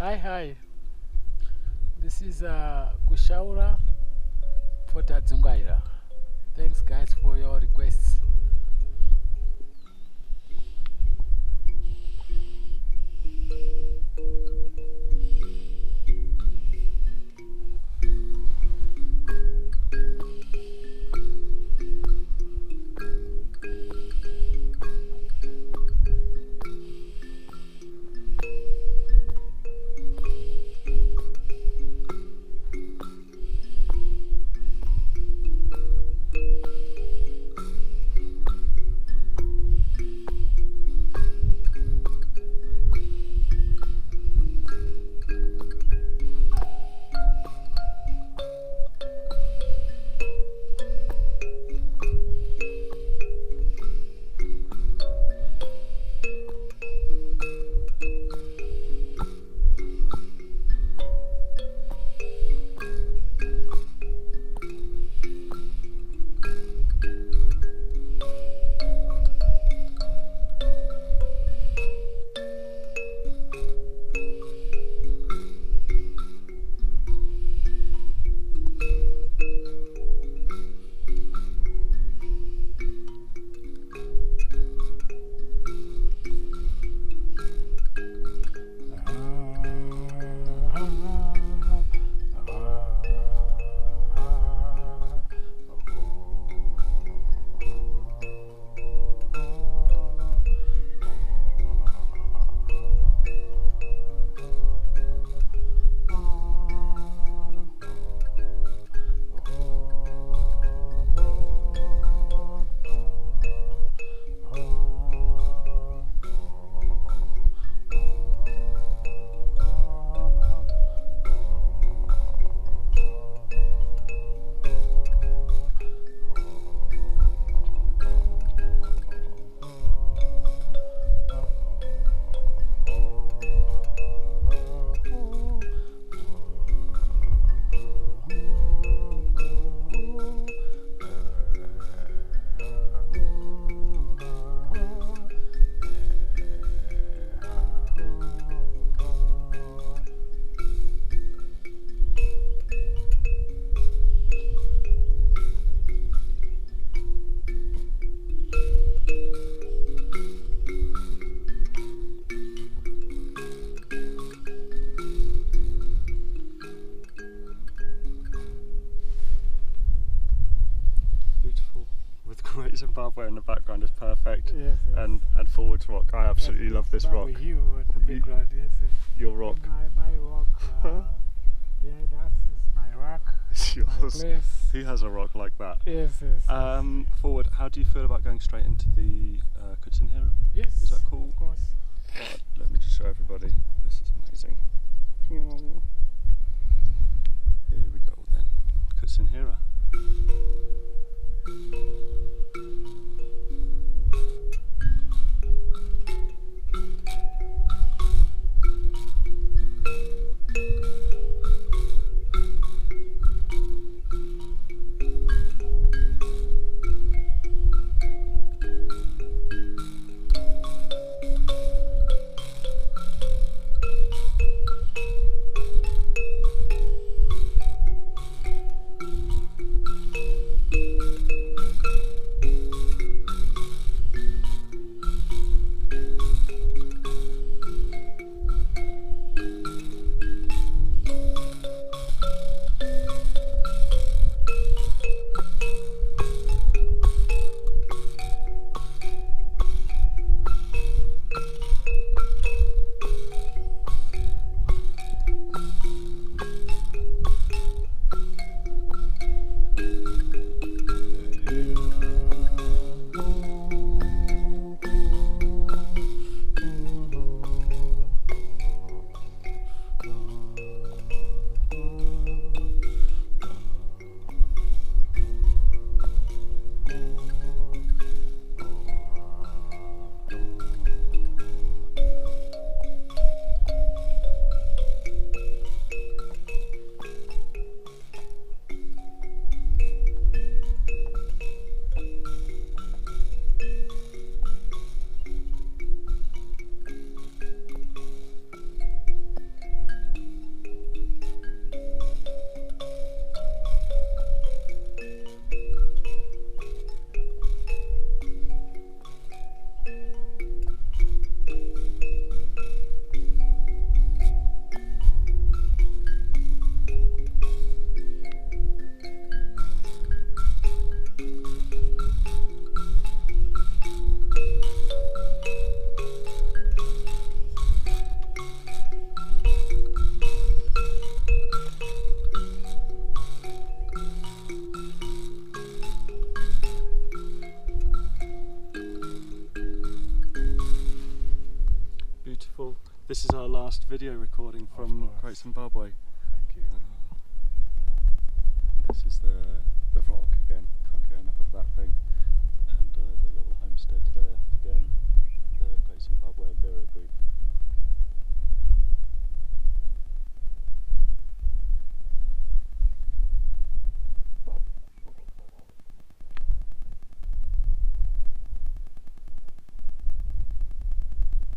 Hi. This is Kushaura for Tadzungaira. Thanks, guys, for your requests. Great Zimbabwe in the background is perfect. Yes. And forwards rock. I absolutely love this rock. You at the background, yes. Your rock. My rock. Yeah, that's my rock. It's yours. My place. Who has a rock like that? Yes. Forward, how do you feel about going straight into the Tadzungaira? Yes. Is that cool? Of course. Right, let me just show everybody. This is amazing. Here we go then. Tadzungaira. this is our last video recording from Great Zimbabwe. Thank you. And this is the rock again, can't get enough of that thing. And the little homestead there again, the Great Zimbabwe Mbira group.